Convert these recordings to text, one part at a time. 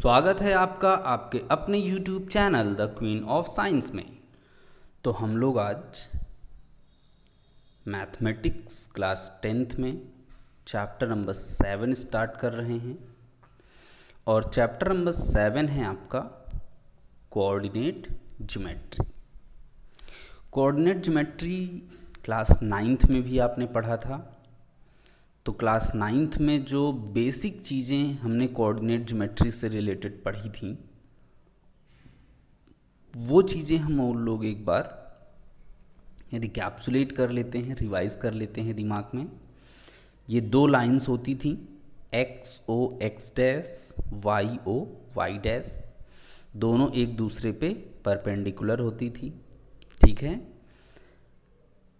स्वागत है आपका आपके अपने YouTube channel the queen of science में। तो हम लोग आज मैथमेटिक्स क्लास 10th में चैप्टर नंबर 7 स्टार्ट कर रहे हैं और चैप्टर नंबर 7 है आपका coordinate geometry. Coordinate geometry class 9th में भी आपने पढ़ा था। तो क्लास 9th में जो बेसिक चीज़ें हमने कोऑर्डिनेट ज्योमेट्री से रिलेटेड पढ़ी थी वो चीज़ें हम और लोग एक बार रिकैप्सुलेट कर लेते हैं, रिवाइज कर लेते हैं दिमाग में। ये दो लाइंस होती थी, X O X dash, Y O Y dash, दोनों एक दूसरे पे परपेंडिकुलर होती थी। ठीक है,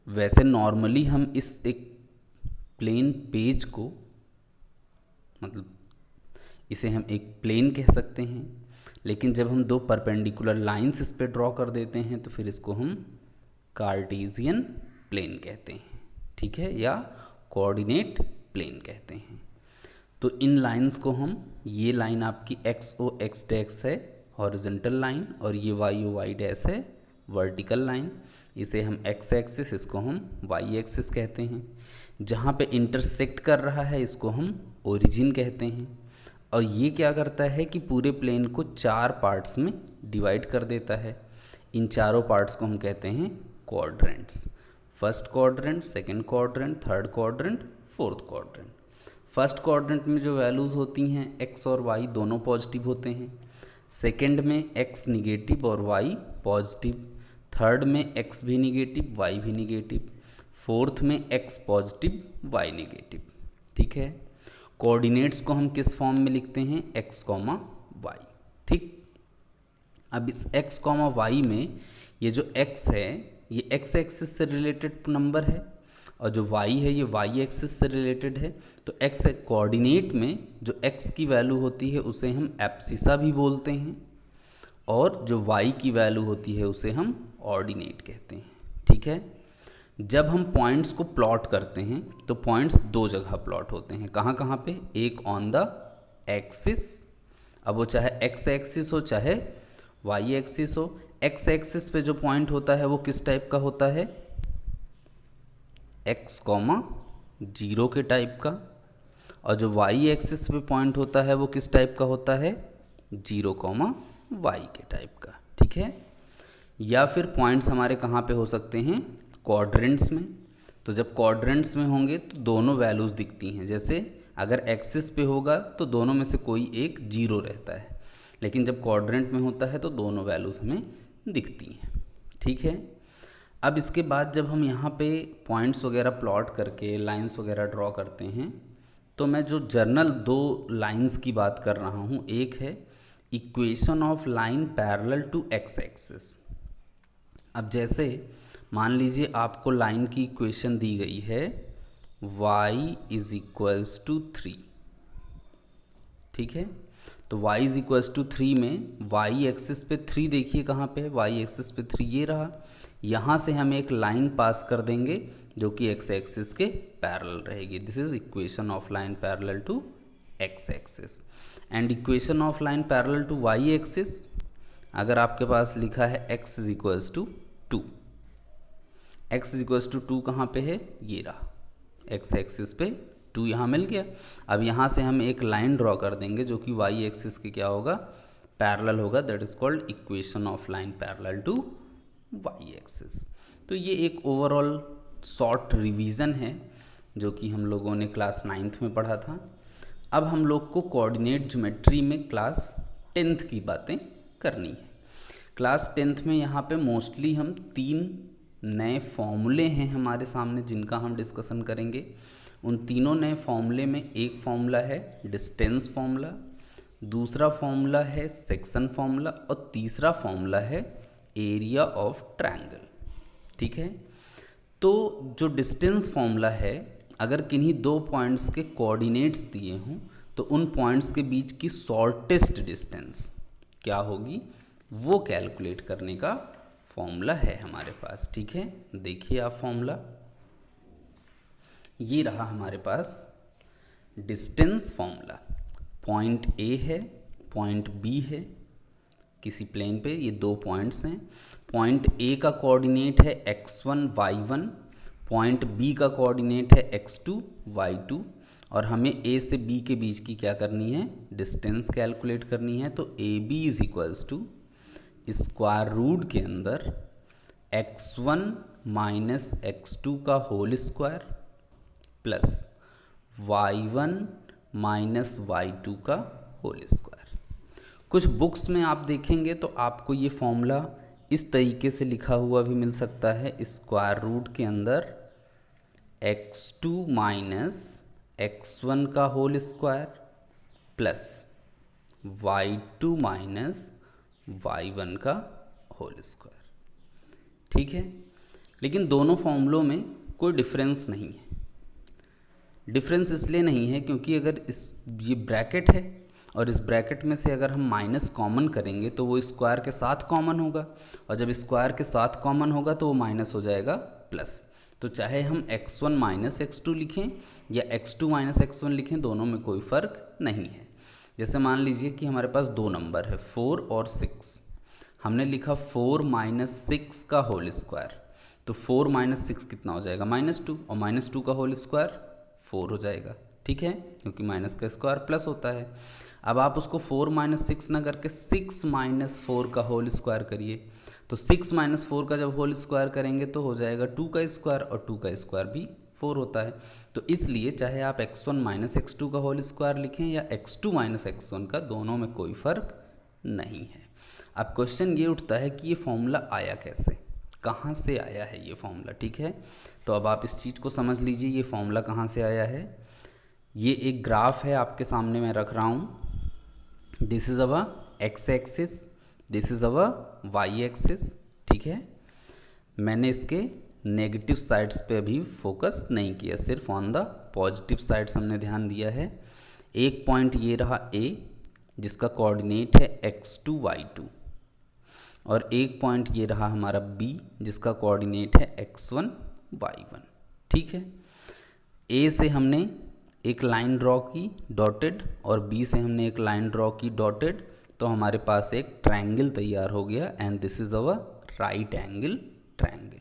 वैसे नॉर्मली हम इस एक प्लेन पेज को, मतलब इसे हम एक प्लेन कह सकते हैं, लेकिन जब हम दो परपेंडिकुलर लाइंस इस पे ड्रॉ कर देते हैं तो फिर इसको हम कार्टेशियन प्लेन कहते हैं। ठीक है, या कोऑर्डिनेट प्लेन कहते हैं। तो इन लाइंस को हम, ये लाइन आपकी एक्स ओ एक्स डैश है हॉरिजॉन्टल लाइन और ये वाई ओ वाई डैश है वर्टिकल लाइन। इसे हम एक्स एक्सिस, इसको हम वाई एक्सिस कहते हैं। जहाँ पे इंटरसेक्ट कर रहा है इसको हम ओरिजिन कहते हैं। और ये क्या करता है कि पूरे प्लेन को चार पार्ट्स में डिवाइड कर देता है। इन चारों पार्ट्स को हम कहते हैं quadrants. First quadrant, second quadrant, third quadrant, fourth quadrant. First quadrant में जो वैल्यूज़ होती हैं एक्स और वाई दोनों पॉजिटिव होते हैं। सेकंड में एक्स निगेटिव और वाई पॉजिटिव। थर्ड में एक्स भी निगेटिव, वाई भी निगेटिव। फोर्थ में एक्स पॉजिटिव, वाई नेगेटिव। ठीक है, कोऑर्डिनेट्स को हम किस फॉर्म में लिखते हैं, एक्स कॉमा वाई। ठीक, अब इस एक्स कॉमा वाई में ये जो एक्स है ये एक्स एक्सिस से रिलेटेड नंबर है और जो वाई है ये वाई एक्सिस से रिलेटेड है। तो एक्स कोऑर्डिनेट में जो एक्स की वैल्यू होती है उसे हम एब्सिसा भी बोलते हैं और जो वाई की वैल्यू होती है उसे हम ऑर्डिनेट कहते हैं। ठीक है, जब हम पॉइंट्स को प्लॉट करते हैं तो पॉइंट्स दो जगह प्लॉट होते हैं। कहाँ कहाँ पे, एक ऑन द एक्सिस, अब वो चाहे एक्स एक्सिस हो चाहे वाई एक्सिस हो। एक्स एक्सिस पे जो पॉइंट होता है वो किस टाइप का होता है, एक्स कॉमा जीरो के टाइप का। और जो वाई एक्सिस पे पॉइंट होता है वो किस टाइप का होता है, जीरो कॉमा वाई के टाइप का। ठीक है, या फिर पॉइंट्स हमारे कहाँ पे हो सकते हैं, क्वाड्रेंट्स में। तो जब क्वाड्रेंट्स में होंगे तो दोनों वैल्यूज़ दिखती हैं। जैसे अगर एक्सिस पे होगा तो दोनों में से कोई एक जीरो रहता है, लेकिन जब क्वाड्रेंट में होता है तो दोनों वैल्यूज़ हमें दिखती हैं। ठीक है, अब इसके बाद जब हम यहाँ पे पॉइंट्स वगैरह प्लॉट करके लाइंस वगैरह ड्रॉ करते हैं तो मैं जो जर्नल दो लाइंस की बात कर रहा हूँ, एक है equation of line parallel to x axis. अब जैसे मान लीजिए आपको लाइन की इक्वेशन दी गई है y इज इक्वल्स टू 3। ठीक है, तो y इज इक्वल्स टू 3 में y एक्सिस पे 3 देखिए कहाँ पे है, y एक्सिस पे 3 ये रहा। यहाँ से हम एक लाइन पास कर देंगे जो कि x एक्सिस के पैरेलल रहेगी। This is equation of line parallel to x axis. And equation of line parallel to y axis, अगर आपके पास लिखा है x is equals to 2, x is equals to 2 कहाँ पे है, ये रहा, x एक्सिस पे 2 यहाँ मिल गया। अब यहाँ से हम एक लाइन ड्रॉ कर देंगे जो कि y एक्सिस के क्या होगा, पैरेलल होगा। That is called equation of line parallel to y axis. तो ये एक ओवरऑल शॉर्ट रिवीजन है जो कि हम लोगों ने क्लास 9th में पढ़ा था। अब हम लोग को कोऑर्डिनेट ज्योमेट्री में क्लास 10th की बातें करनी है। क्लास 10th में यहाँ पे मोस्टली हम 3 नए फॉर्मूले हैं हमारे सामने जिनका हम डिस्कशन करेंगे। उन तीनों नए फॉर्मूले में एक फॉर्मूला है डिस्टेंस फॉर्मूला, दूसरा फॉर्मूला है सेक्शन फॉर्मूला और तीसरा फॉर्मूला है एरिया ऑफ ट्रायंगल। ठीक है, तो जो डिस्टेंस फॉर्मूला है, अगर किन्हीं दो पॉइंट्स के कोऑर्डिनेट्स दिए हों तो उन पॉइंट्स के बीच की शॉर्टेस्ट डिस्टेंस क्या होगी वो कैलकुलेट करने का फॉर्मूला है हमारे पास। ठीक है, देखिए आप फॉर्मूला, ये रहा हमारे पास डिस्टेंस फॉर्मूला। पॉइंट ए है, पॉइंट बी है किसी प्लेन पे, ये दो पॉइंट्स हैं। पॉइंट ए का कोऑर्डिनेट है x1 y1, पॉइंट बी का कोऑर्डिनेट है x2 y2, और हमें ए से बी के बीच की क्या करनी है, डिस्टेंस कैलकुलेट करनी है। तो A B is equals to square root के अंदर x1 माइनस x2 का whole square plus y1 minus y2 का होल स्क्वायर। कुछ बुक्स में आप देखेंगे तो आपको ये फॉर्मूला इस तरीके से लिखा हुआ भी मिल सकता है, स्क्वायर रूट के अंदर x2 माइनस x1 का whole square plus y2 minus y1 का होल स्क्वायर। ठीक है, लेकिन दोनों फॉर्मूलों में कोई डिफरेंस नहीं है। डिफरेंस इसलिए नहीं है क्योंकि अगर ये ब्रैकेट है और इस ब्रैकेट में से अगर हम माइनस कॉमन करेंगे तो वो स्क्वायर के साथ कॉमन होगा, और जब स्क्वायर के साथ कॉमन होगा तो वो माइनस हो जाएगा प्लस। तो चाहे हम x1 माइनस x2 लिखें या x2 माइनस x1 लिखें, दोनों में कोई फ़र्क नहीं है। जैसे मान लीजिए कि हमारे पास दो नंबर है 4 और 6, हमने लिखा 4 माइनस 6 का होल स्क्वायर, तो 4 माइनस 6 कितना हो जाएगा, -2, और -2 का होल स्क्वायर 4 हो जाएगा। ठीक है, क्योंकि माइनस का स्क्वायर प्लस होता है। अब आप उसको 4 माइनस 6 ना करके 6 माइनस 4 का होल स्क्वायर करिए, तो 6 माइनस 4 का जब होल स्क्वायर करेंगे तो हो जाएगा 2 का स्क्वायर, और 2 का स्क्वायर भी 4 होता है। तो इसलिए चाहे आप x1 माइनस x2 का होल स्क्वायर लिखें या x2 माइनस x1 का, दोनों में कोई फ़र्क नहीं है। अब क्वेश्चन ये उठता है कि ये फॉर्मूला आया कैसे, कहाँ से आया है ये फॉर्मूला। ठीक है, तो अब आप इस चीज़ को समझ लीजिए, ये फॉर्मूला कहाँ से आया है। ये एक ग्राफ है आपके सामने मैं रख रहा हूँ। This is our x axis, this is our y axis. ठीक है, मैंने इसके नेगेटिव साइड्स पे अभी फोकस नहीं किया, सिर्फ ऑन द पॉजिटिव साइड्स हमने ध्यान दिया है। एक पॉइंट ये रहा A जिसका कोऑर्डिनेट है x2 y2, और एक पॉइंट ये रहा हमारा B जिसका कोऑर्डिनेट है x1 y1। ठीक है, A से हमने एक लाइन ड्रॉ की डॉटेड और B से हमने एक लाइन ड्रॉ की डॉटेड, तो हमारे पास एक ट्रायंगल तैयार हो गया, and this is our right angle triangle.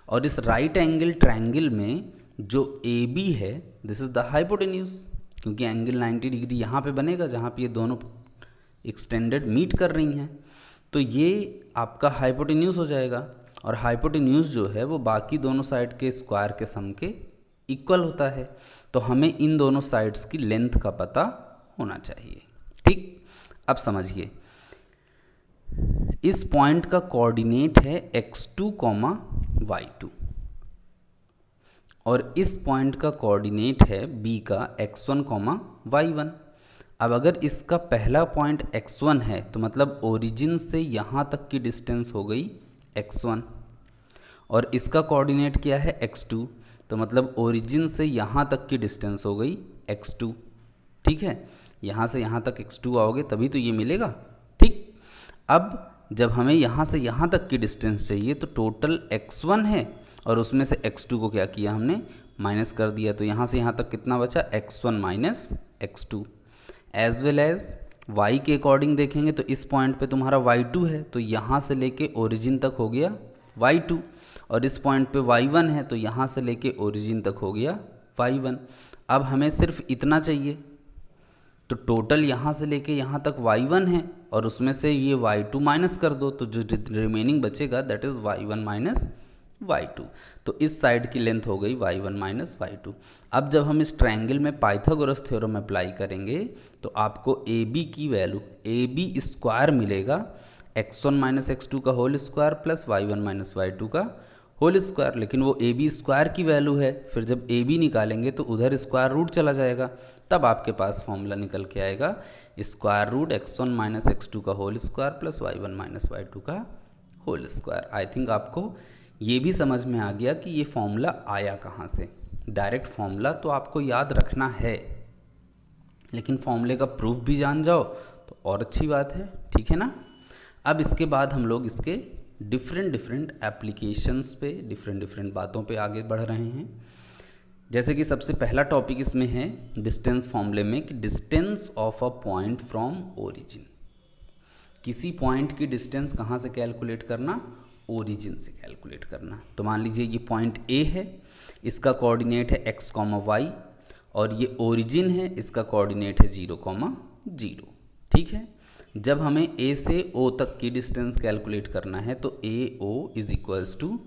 और इस राइट एंगल ट्रायंगल में जो AB है दिस इज़ द हाइपोटेन्यूज, क्योंकि एंगल 90 डिग्री यहाँ पे बनेगा जहाँ पे ये दोनों एक्सटेंडेड मीट कर रही हैं, तो ये आपका हाइपोटेन्यूज हो जाएगा। और हाइपोटेन्यूज जो है वो बाकी दोनों साइड के स्क्वायर के सम के इक्वल होता है, तो हमें इन दोनों साइड्स की लेंथ का पता होना चाहिए। ठीक, अब समझिए, इस पॉइंट का कोऑर्डिनेट है x2, y2, और इस पॉइंट का कोऑर्डिनेट है B का x1, y1। अब अगर इसका पहला पॉइंट x1 है तो मतलब ओरिजिन से यहाँ तक की डिस्टेंस हो गई x1, और इसका कोऑर्डिनेट क्या है x2, तो मतलब ओरिजिन से यहाँ तक की डिस्टेंस हो गई x2। ठीक है, यहाँ से यहाँ तक x2 आओगे तभी तो ये मिलेगा। ठीक, अब जब हमें यहाँ से यहाँ तक की डिस्टेंस चाहिए तो टोटल x1 है और उसमें से x2 को क्या किया हमने, माइनस कर दिया, तो यहाँ से यहाँ तक कितना बचा, x1 minus x2। As well as y के अकॉर्डिंग देखेंगे तो इस पॉइंट पे तुम्हारा y2 है, तो यहाँ से लेके ओरिजिन तक हो गया y2, और इस पॉइंट पे y1 है तो यहाँ से लेके ओरिजिन तक हो गया y1। अब हमें सिर्फ इतना चाहिए, तो टोटल यहाँ से लेके यहाँ तक y1 है और उसमें से ये y2 माइनस कर दो, तो जो रिमेनिंग बचेगा that is y1 minus y2। तो इस साइड की लेंथ हो गई y1 माइनस y2। अब जब हम इस ट्रायंगल में पाइथागोरस थ्योरम अप्लाई करेंगे तो आपको AB की वैल्यू AB स्क्वायर मिलेगा, x1 माइनस x2 का whole square plus y1 minus y2 का होल स्क्वायर। लेकिन वो AB स्क्वायर की वैल्यू है, फिर जब AB निकालेंगे तो उधर स्क्वायर रूट चला जाएगा, तब आपके पास फॉर्मूला निकल के आएगा square root x1 minus x2 का whole square plus y1 minus y2 का होल स्क्वायर। आई थिंक आपको ये भी समझ में आ गया कि ये फॉर्मूला आया कहाँ से। डायरेक्ट फॉर्मूला तो आपको याद रखना है, लेकिन फॉर्मूले का प्रूफ भी जान जाओ तो और अच्छी बात है। ठीक है ना। अब इसके बाद हम लोग इसके डिफरेंट एप्लीकेशंस पे डिफरेंट बातों पे आगे बढ़ रहे हैं। जैसे कि सबसे पहला टॉपिक इसमें है डिस्टेंस फॉर्मूले में कि distance of a point from origin. किसी पॉइंट की डिस्टेंस कहाँ से कैलकुलेट करना, ओरिजिन से कैलकुलेट करना। तो मान लीजिए ये पॉइंट ए है, इसका कोऑर्डिनेट है x, y और ये ओरिजिन है, इसका कोऑर्डिनेट है 0, 0। ठीक है। जब हमें a से o तक की डिस्टेंस कैलकुलेट करना है तो ए ओ इज इक्वल्स टू,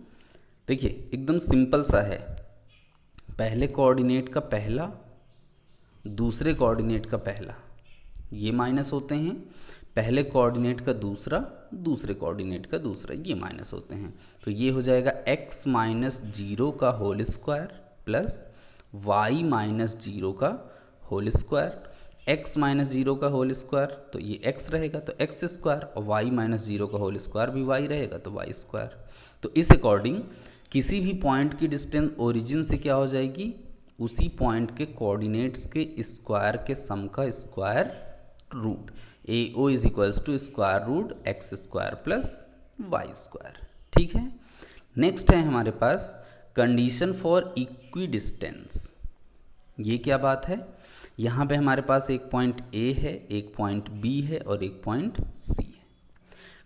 देखिए एकदम सिंपल सा है, पहले कोऑर्डिनेट का पहला, दूसरे कोऑर्डिनेट का पहला, ये माइनस होते हैं, पहले कोऑर्डिनेट का दूसरा, दूसरे कोऑर्डिनेट का दूसरा, ये माइनस होते हैं। तो ये हो जाएगा x माइनस 0 का whole square plus y minus 0 का होल स्क्वायर। x माइनस 0 का होल स्क्वायर तो ये x रहेगा तो x स्क्वायर, और y माइनस 0 का होल स्क्वायर भी y रहेगा तो y स्क्वायर। तो इस अकॉर्डिंग किसी भी पॉइंट की डिस्टेंस ओरिजिन से क्या हो जाएगी, उसी पॉइंट के कोऑर्डिनेट्स के स्क्वायर के सम का square root. A O is equals to square root x square plus y square. ठीक है। नेक्स्ट है हमारे पास कंडीशन फॉर इक्वी डिस्टेंस। ये क्या बात है, यहाँ पे हमारे पास एक पॉइंट ए है, एक पॉइंट बी है और एक पॉइंट सी है।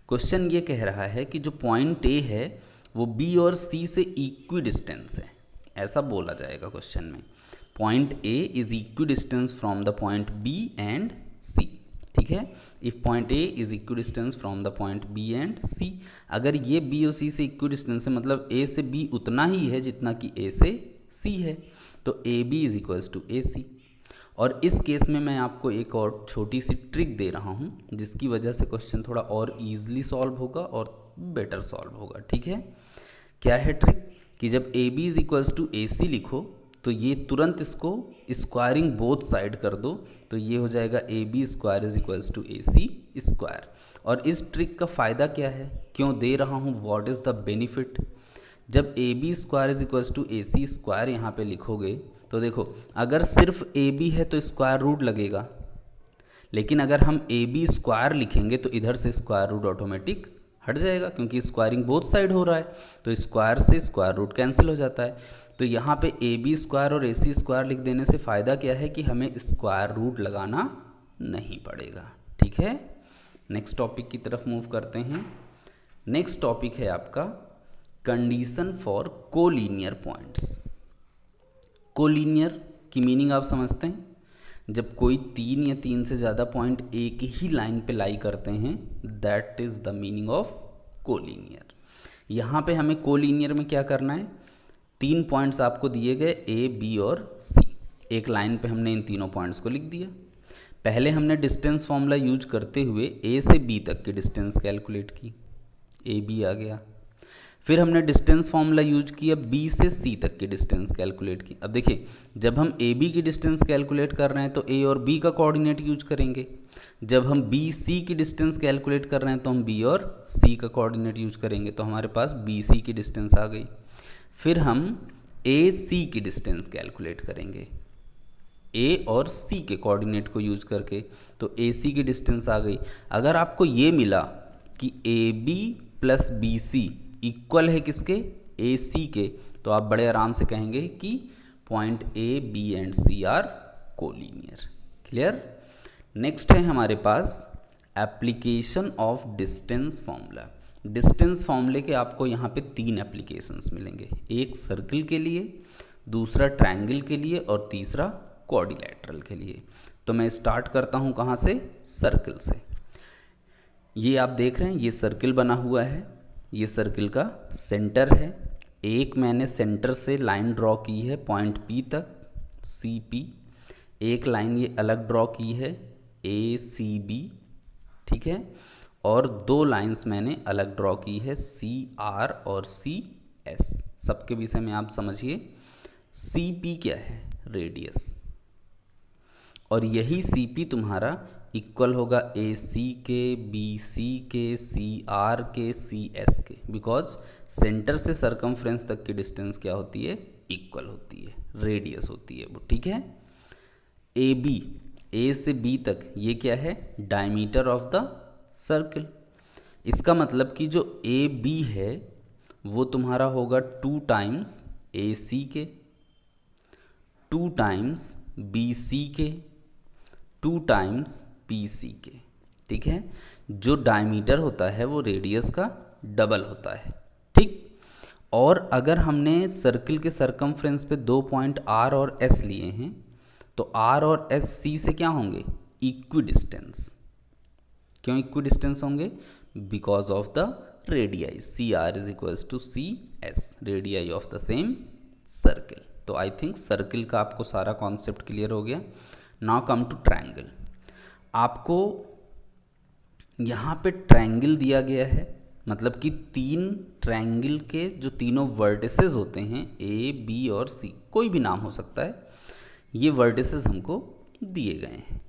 क्वेश्चन ये कह रहा है कि जो पॉइंट ए है वो बी और सी से इक्वी डिस्टेंस है, ऐसा बोला जाएगा क्वेश्चन में। Point A is equidistance from the point B and C. ठीक है। If point A is equidistance from the point B and C, अगर ये बी और सी से इक्वी डिस्टेंस है मतलब ए से बी उतना ही है जितना कि ए से सी है, तो A B is equals to A C. और इस केस में मैं आपको एक और छोटी सी ट्रिक दे रहा हूँ जिसकी वजह से क्वेश्चन थोड़ा और ईजिली सॉल्व होगा और बेटर सॉल्व होगा। ठीक है। क्या है ट्रिक, कि जब A B is equals to A C लिखो तो ये तुरंत इसको स्क्वायरिंग बोथ साइड कर दो, तो ये हो जाएगा A B square is equals to A C square. और इस ट्रिक का फ़ायदा क्या है, क्यों दे रहा हूँ, व्हाट इज़ द बेनिफिट। जब A B square is equals to A C square यहाँ पे लिखोगे तो देखो, अगर सिर्फ ए बी है तो स्क्वायर रूट लगेगा, लेकिन अगर हम ए बी स्क्वायर लिखेंगे तो इधर से स्क्वायर रूट ऑटोमेटिक हट जाएगा, क्योंकि स्क्वायरिंग बोथ साइड हो रहा है, तो स्क्वायर से स्क्वायर रूट कैंसिल हो जाता है। तो यहाँ पे ए बी स्क्वायर और ए सी स्क्वायर लिख देने से फ़ायदा क्या है कि हमें स्क्वायर रूट लगाना नहीं पड़ेगा। ठीक है। नेक्स्ट टॉपिक की तरफ मूव करते हैं। नेक्स्ट टॉपिक है आपका condition for collinear points. Collinear की मीनिंग आप समझते हैं, जब कोई 3 या 3 से ज़्यादा पॉइंट एक ही लाइन पे लाई करते हैं, that is the meaning of collinear. यहाँ पे हमें कोलीनियर में क्या करना है, 3 पॉइंट्स आपको दिए गए ए बी और सी, एक लाइन पे हमने इन तीनों पॉइंट्स को लिख दिया। पहले हमने डिस्टेंस फॉर्मूला यूज करते हुए ए से बी तक की डिस्टेंस कैलकुलेट की, ए बी आ गया। फिर हमने डिस्टेंस फॉर्मूला यूज किया बी से सी तक की डिस्टेंस कैलकुलेट की। अब देखिए, जब हम ए बी की डिस्टेंस कैलकुलेट कर रहे हैं तो ए और बी का कोऑर्डिनेट यूज करेंगे, जब हम बी सी की डिस्टेंस कैलकुलेट कर रहे हैं तो हम बी और सी का कोऑर्डिनेट यूज करेंगे, तो हमारे पास बी सी की डिस्टेंस आ गई। फिर हम ए सी की डिस्टेंस कैलकुलेट करेंगे, ए और सी के कोऑर्डिनेट को यूज करके, तो ए सी की डिस्टेंस आ गई। अगर आपको ये मिला कि A B plus B C equal है किसके, ए सी के, तो आप बड़े आराम से कहेंगे कि point A B and C are collinear. Clear. Next है हमारे पास application of distance formula. Distance फॉर्मूले के आपको यहाँ पे 3 एप्लीकेशंस मिलेंगे, एक सर्किल के लिए, दूसरा ट्रायंगल के लिए और तीसरा क्वाड्रिलेटरल के लिए। तो मैं स्टार्ट करता हूँ कहाँ से, सर्किल से। ये आप देख रहे हैं, ये सर्किल बना हुआ है, ये सर्किल का सेंटर है। एक मैंने सेंटर से लाइन ड्रॉ की है पॉइंट पी तक, सी पी। एक लाइन ये अलग ड्रॉ की है, ए सी बी। ठीक है। और 2 लाइंस मैंने अलग ड्रॉ की है, सी आर और सी एस। सबके विषय में आप समझिए, सी पी क्या है, रेडियस, और यही सी पी तुम्हारा इक्वल होगा ए सी के, बी सी के, सी आर के, सी एस के, बिकॉज सेंटर से सरकमफ्रेंस तक की डिस्टेंस क्या होती है, इक्वल होती है, रेडियस होती है वो। ठीक है। ए बी, ए से बी तक ये क्या है, डायमीटर ऑफ द सर्किल। इसका मतलब कि जो ए बी है वो तुम्हारा होगा 2 टाइम्स ए सी के, 2 टाइम्स बी सी के 2 टाइम्स पी सी के, ठीक है। जो डायमीटर होता है वो रेडियस का डबल होता है, ठीक। और अगर हमने सर्किल के सरकमफ्रेंस पे 2 पॉइंट आर और एस लिए हैं तो आर और एस सी से क्या होंगे, इक्वी डिस्टेंस। क्यों इक्वी डिस्टेंस होंगे, because of the radii, C R is equals to C S, radii of the same circle. तो आई थिंक सर्किल का आपको सारा कॉन्सेप्ट क्लियर हो गया। Now come to triangle. आपको यहाँ पे ट्रायंगल दिया गया है, मतलब कि 3 ट्रायंगल के जो तीनों वर्टिसेस होते हैं ए बी और सी, कोई भी नाम हो सकता है, ये वर्टिसेस हमको दिए गए हैं।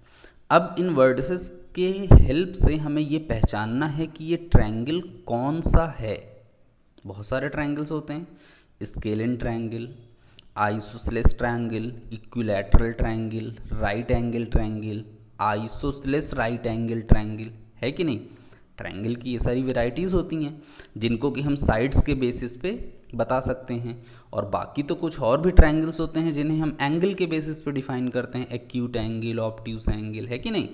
अब इन वर्टिसेस के हेल्प से हमें ये पहचानना है कि ये ट्रायंगल कौन सा है। बहुत सारे ट्रायंगल्स होते हैं, scalene triangle, isosceles triangle, equilateral triangle, right angle triangle, isosceles right angle triangle, है कि नहीं। ट्रायंगल की ये सारी वेराइटीज़ होती हैं जिनको कि हम साइड्स के बेसिस पे बता सकते हैं, और बाकी तो कुछ और भी ट्रायंगल्स होते हैं जिन्हें हम एंगल के बेसिस पे डिफाइन करते हैं, एक्यूट एंगल, ऑब्ट्यूस एंगल, है कि नहीं।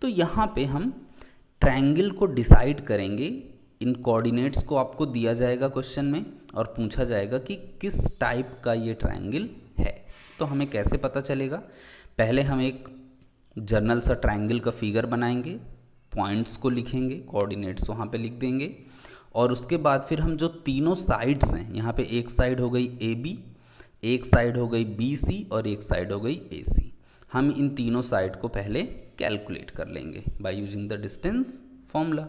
तो यहाँ पे हम ट्रायंगल को डिसाइड करेंगे, इन कोऑर्डिनेट्स को आपको दिया जाएगा क्वेश्चन में और पूछा जाएगा कि किस टाइप का ये ट्रायंगल है। तो हमें कैसे पता चलेगा, पहले हम एक जनरल सा ट्रायंगल का फिगर बनाएंगे, पॉइंट्स को लिखेंगे, कोऑर्डिनेट्स वहाँ पे लिख देंगे, और उसके बाद फिर हम जो तीनों साइड्स हैं, यहाँ पे एक साइड हो गई ए बी, एक साइड हो गई बी सी और एक साइड हो गई ए सी, हम इन तीनों साइड को पहले कैलकुलेट कर लेंगे by using the distance formula.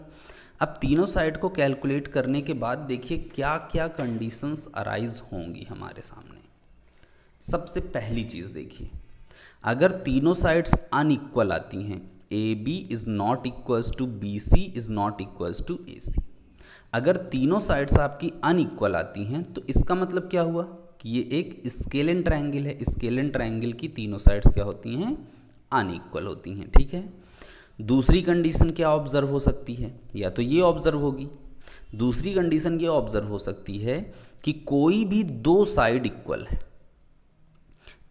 अब तीनों साइड को कैलकुलेट करने के बाद देखिए क्या क्या कंडीशंस अराइज होंगी हमारे सामने। सबसे पहली चीज़ देखिए, अगर तीनों साइड्स अनइक्वल आती हैं, A B is not equals to B C is not equals to A C, अगर तीनों साइड्स आपकी अनइक्वल आती हैं तो इसका मतलब क्या हुआ कि ये एक स्केलिन ट्रायंगल है। स्केलिन ट्रायंगल की तीनों साइड्स क्या होती हैं, अनइक्वल होती हैं, ठीक है। दूसरी कंडीशन क्या ऑब्जर्व हो सकती है, या तो ये ऑब्जर्व होगी, दूसरी कंडीशन ये ऑब्जर्व हो सकती है कि कोई भी 2 साइड इक्वल है,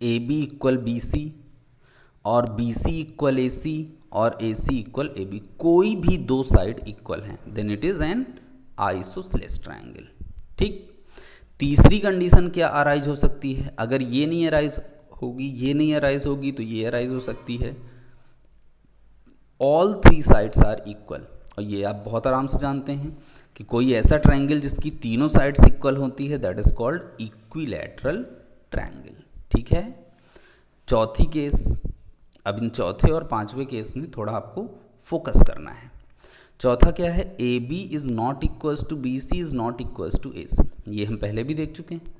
A B equal B C और बी सी इक्वल ए सी और A C equal A B, कोई भी 2 साइड इक्वल हैं, then it is an isosceles triangle, ठीक। तीसरी कंडीशन क्या अराइज हो सकती है, अगर ये नहीं अराइज होगी, ये नहीं अराइज होगी, तो ये अराइज हो सकती है, ऑल 3 साइड्स आर इक्वल। और ये आप बहुत आराम से जानते हैं कि कोई ऐसा ट्रायंगल जिसकी तीनों साइड्स इक्वल होती है, that is called equilateral triangle, ठीक है। चौथी केस, अब इन चौथे और पांचवें केस में थोड़ा आपको फोकस करना है। चौथा क्या है, A B is not equals to B C is not equals to A C, ये हम पहले भी देख चुके हैं।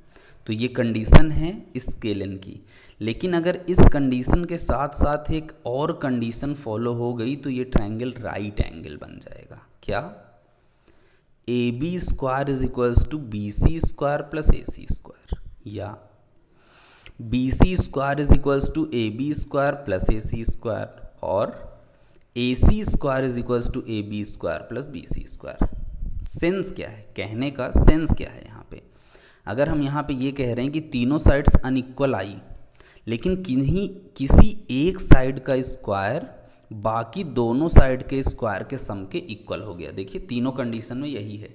तो ये कंडीशन है स्केलिन की, लेकिन अगर इस कंडीशन के साथ साथ एक और कंडीशन फॉलो हो गई तो ये ट्रायंगल राइट एंगल बन जाएगा। क्या, A B square is equals to B C square plus A C square, या B C square is equals to A B square plus A C square, और A C square is equals to A B square plus B C square. Sense क्या है, कहने का sense क्या है यहाँ पे, अगर हम यहाँ पे ये कह रहे हैं कि तीनों साइड्स अनइक्वल आई, लेकिन किसी एक साइड का स्क्वायर बाकी दोनों साइड के स्क्वायर के सम के इक्वल हो गया। देखिए तीनों कंडीशन में यही है,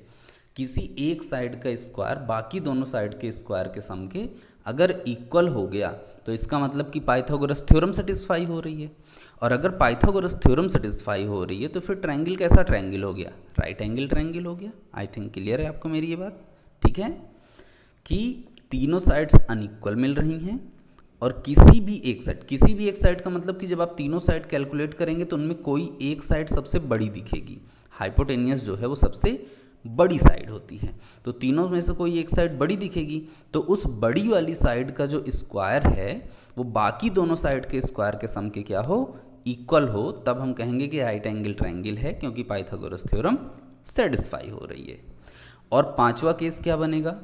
किसी एक साइड का स्क्वायर बाकी दोनों साइड के स्क्वायर के सम के अगर इक्वल हो गया तो इसका मतलब कि पाइथागोरस थ्योरम सेटिस्फाई हो रही है, और अगर पाइथागोरस थ्योरम सेटिस्फाई हो रही है तो फिर ट्रायंगल कैसा ट्रायंगल हो गया, राइट एंगल ट्रायंगल हो गया। आई थिंक क्लियर है आपको मेरी ये बात, ठीक है, कि तीनों साइड्स अनइक्वल मिल रही हैं, और किसी भी एक साइड का मतलब कि जब आप तीनों साइड कैलकुलेट करेंगे तो उनमें कोई एक साइड सबसे बड़ी दिखेगी, हाइपोटेनियस जो है वो सबसे बड़ी साइड होती है, तो तीनों में से कोई एक साइड बड़ी दिखेगी, तो उस बड़ी वाली साइड का जो स्क्वायर है वो बाकी दोनों साइड के स्क्वायर के सम के क्या हो, इक्वल हो, तब हम कहेंगे कि राइट एंगल ट्रायंगल है, क्योंकि पाइथागोरस थ्योरम सेटिस्फाई हो रही है। और पांचवा केस क्या बनेगा,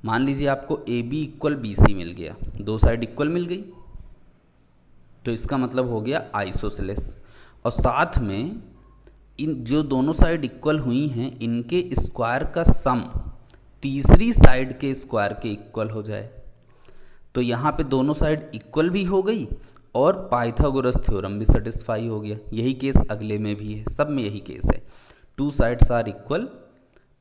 मान लीजिए आपको A B equal B C मिल गया, 2 साइड इक्वल मिल गई, तो इसका मतलब हो गया आइसोसेलेस, और साथ में इन जो दोनों साइड इक्वल हुई हैं इनके स्क्वायर का सम तीसरी साइड के स्क्वायर के इक्वल हो जाए, तो यहाँ पे दोनों साइड इक्वल भी हो गई और पाइथागोरस थ्योरम भी सेटिस्फाई हो गया। यही केस अगले में भी है, सब में यही केस है, two sides are equal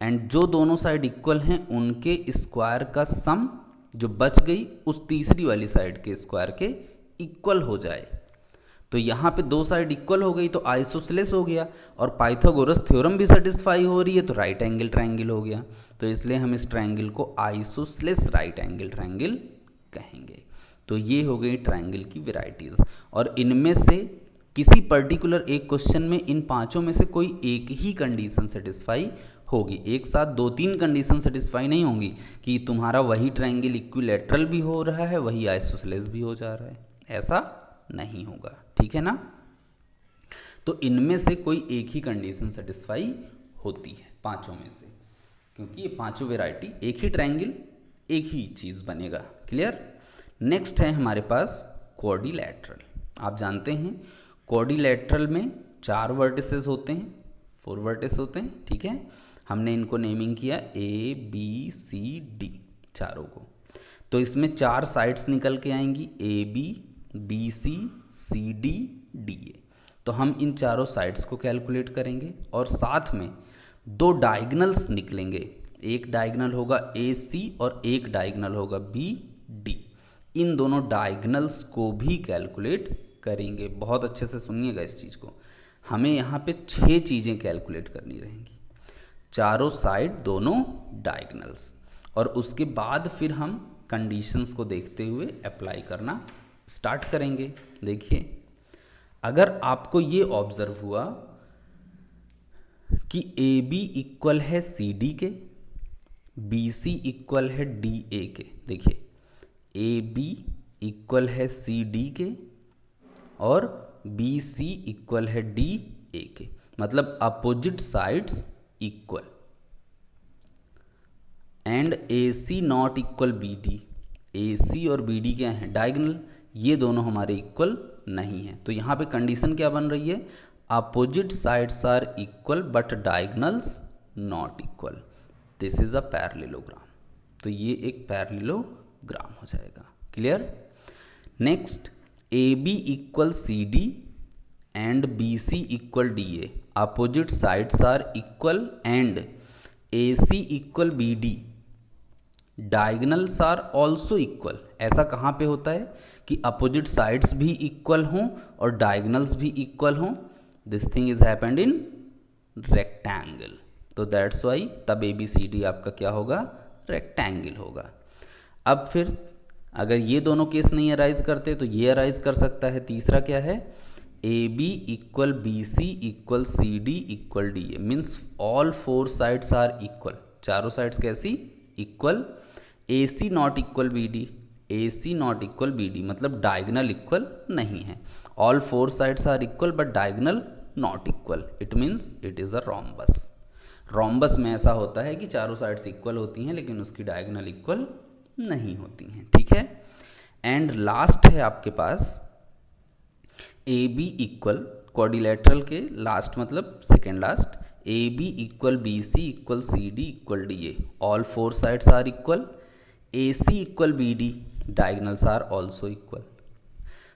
and जो दोनों साइड इक्वल हैं उनके स्क्वायर का सम जो बच गई उस तीसरी वाली साइड के स्क्वायर के इक्वल हो जाए। तो यहाँ पे दो साइड इक्वल हो गई तो आइसोसेलेस हो गया और पाइथागोरस थ्योरम भी सेटिस्फाई हो रही है तो राइट एंगल ट्रायंगल हो गया। तो इसलिए हम इस ट्रायंगल को आइसोसेलेस राइट एंगल ट्रायंगल कहेंगे। तो ये हो गई ट्रायंगल की वैरायटीज और इनमें से किसी पर्टिकुलर एक क्वेश्चन में इन पांचों में से कोई एक ही कंडीशन सेटिस्फाई होगी। एक साथ दो तीन कंडीशन सेटिस्फाई नहीं होंगी कि तुम्हारा वही ट्रायंगल इक्विलैटरल भी हो रहा है वही आइसोसेलेस भी हो जा रहा है, ऐसा नहीं होगा। ठीक है ना। तो इनमें से कोई एक ही कंडीशन सेटिस्फाई होती है पांचों में से, क्योंकि ये पांचों वैरायटी एक ही ट्रायंगल एक ही चीज़ बनेगा। क्लियर। नेक्स्ट है हमारे पास क्वाड्रिलैटरल। आप जानते हैं क्वाड्रिलैटरल में 4 वर्टिसेस होते हैं, 4 वर्टिस होते हैं। ठीक है, हमने इनको नेमिंग किया ABCD चारों को। तो इसमें 4 साइड्स निकल के आएंगी AB BC CD DA। तो हम इन चारों साइड्स को कैलकुलेट करेंगे और साथ में 2 डायगनल्स निकलेंगे, एक डायगनल होगा AC और एक डायगनल होगा BD। इन दोनों डायगनल्स को भी कैलकुलेट करेंगे। बहुत अच्छे से सुनिएगा इस चीज़ को, हमें यहाँ पे 6 चीज़ें कैलकुलेट करनी रहेंगी, चारों साइड दोनों डायगनल्स, और उसके बाद फिर हम कंडीशंस को देखते हुए अप्लाई करना स्टार्ट करेंगे। देखिए, अगर आपको ये ऑब्जर्व हुआ कि AB इक्वल है CD के, BC इक्वल है DA के, देखिए AB इक्वल है CD के और BC इक्वल है DA के, मतलब opposite sides equal, and AC not equal BD। AC और BD क्या है? डायगोनल। ये दोनों हमारे इक्वल नहीं है। तो यहाँ पे कंडीशन क्या बन रही है? Opposite sides are equal but diagonals not equal. This is a parallelogram. तो ये एक पैरेललोग्राम हो जाएगा। Clear. Next, AB equal CD and BC equal DA। Opposite sides are equal and AC equal BD। Diagonals are also equal. ऐसा कहाँ पे होता है कि अपोजिट साइड्स भी इक्वल हों और डायगोनल्स भी इक्वल हों? This thing is happened in rectangle. तो दैट्स वाई तब ABCD आपका क्या होगा? रेक्टेंगल होगा। अब फिर अगर ये दोनों केस नहीं अराइज करते तो ये अराइज कर सकता है। तीसरा क्या है? AB equal BC equal CD equal DA। Means all 4 sides are equal. चारों साइड्स कैसी? Equal. AC not equal BD। AC not equal BD मतलब डायगोनल इक्वल नहीं है। All 4 sides are equal but diagonal not equal. It means it is a rhombus. Rhombus में ऐसा होता है कि चारों साइड्स इक्वल होती हैं लेकिन उसकी डायगोनल इक्वल नहीं होती हैं। ठीक है। एंड लास्ट है आपके पास AB इक्वल, क्वाड्रिलैटरल के लास्ट मतलब second last, AB equal BC equal CD equal DA। All 4 sides are equal. AC equal BD। Diagonals are also equal.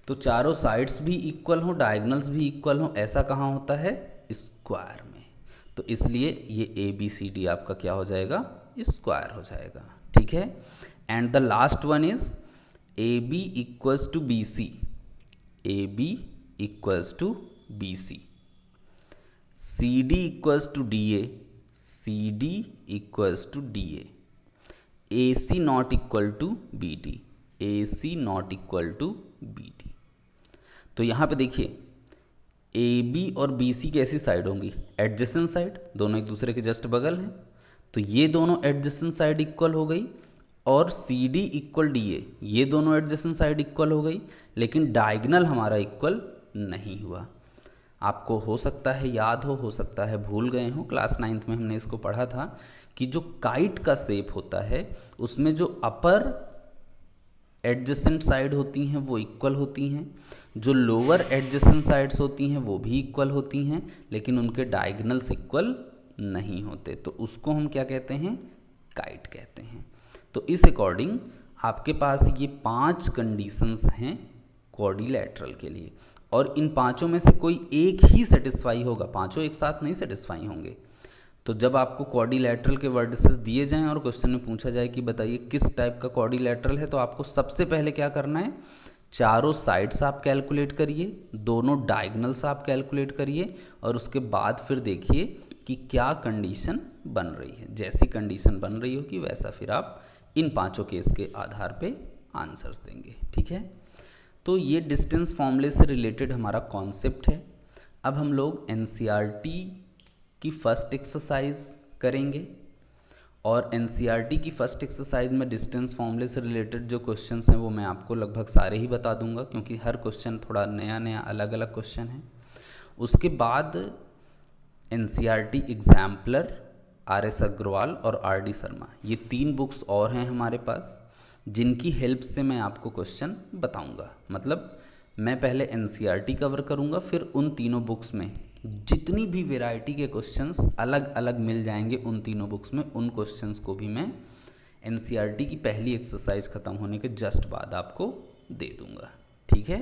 तो चारों साइड्स भी इक्वल हों, डायगोनल्स भी इक्वल हों, ऐसा कहाँ होता है? स्क्वायर में। तो इसलिए ये ABCD आपका क्या हो जाएगा? स्क्वायर हो जाएगा। ठीक है। And the last one is AB equals to BC। AB equals to BC। CD equals to DA। CD equals to DA। AC not equal to BD। AC not equal to BD। तो यहाँ पे देखिए AB और BC कैसी side होंगी? Adjacent side, दोनों एक दूसरे के जस्ट बगल हैं। तो ये दोनों एडजेसेंट साइड इक्वल हो गई और CD इक्वल DA, ये दोनों एडजेसेंट साइड इक्वल हो गई, लेकिन डायगोनल हमारा इक्वल नहीं हुआ। आपको हो सकता है याद हो सकता है भूल गए हो, क्लास 9th में हमने इसको पढ़ा था कि जो काइट का शेप होता है उसमें जो अपर एडजेसेंट साइड होती हैं वो इक्वल होती हैं, जो लोअर एडजेसेंट साइड्स होती हैं वो भी इक्वल होती हैं, लेकिन उनके डायगोनल्स इक्वल नहीं होते। तो उसको हम क्या कहते हैं? काइट कहते हैं। तो इस अकॉर्डिंग आपके पास ये 5 कंडीशंस हैं क्वाड्रिलैटरल के लिए, और इन पांचों में से कोई एक ही सेटिस्फाई होगा, पांचों एक साथ नहीं सेटिस्फाई होंगे। तो जब आपको क्वाड्रिलैटरल के वर्टिसेस दिए जाएं और क्वेश्चन में पूछा जाए कि बताइए किस टाइप का क्वाड्रिलैटरल है, तो आपको सबसे पहले क्या करना है, चारों साइड्स आप कैलकुलेट करिए, दोनों डायगोनल्स आप कैलकुलेट करिए, और उसके बाद फिर देखिए कि क्या कंडीशन बन रही है। जैसी कंडीशन बन रही होगी वैसा फिर आप इन पांचों केस के आधार पे आंसर्स देंगे। ठीक है, तो ये डिस्टेंस फॉर्मूले से रिलेटेड हमारा कॉन्सेप्ट है। अब हम लोग एनसीईआरटी की फर्स्ट एक्सरसाइज करेंगे, और एनसीईआरटी की फर्स्ट एक्सरसाइज में डिस्टेंस फॉर्मूले से रिलेटेड जो क्वेश्चंस हैं वो मैं आपको लगभग सारे ही बता दूंगा, क्योंकि हर क्वेश्चन थोड़ा नया नया अलग अलग क्वेश्चन है। उसके बाद एनसीईआरटी एग्जाम्पलर, आर.एस. अग्रवाल और आर.डी. शर्मा, ये 3 बुक्स और हैं हमारे पास, जिनकी हेल्प से मैं आपको क्वेश्चन बताऊंगा। मतलब मैं पहले एनसीईआरटी कवर करूंगा, फिर उन तीनों बुक्स में जितनी भी वैरायटी के क्वेश्चंस अलग अलग मिल जाएंगे उन तीनों बुक्स में, उन क्वेश्चंस को भी मैं एनसीईआरटी की पहली एक्सरसाइज ख़त्म होने के जस्ट बाद आपको दे दूंगा। ठीक है।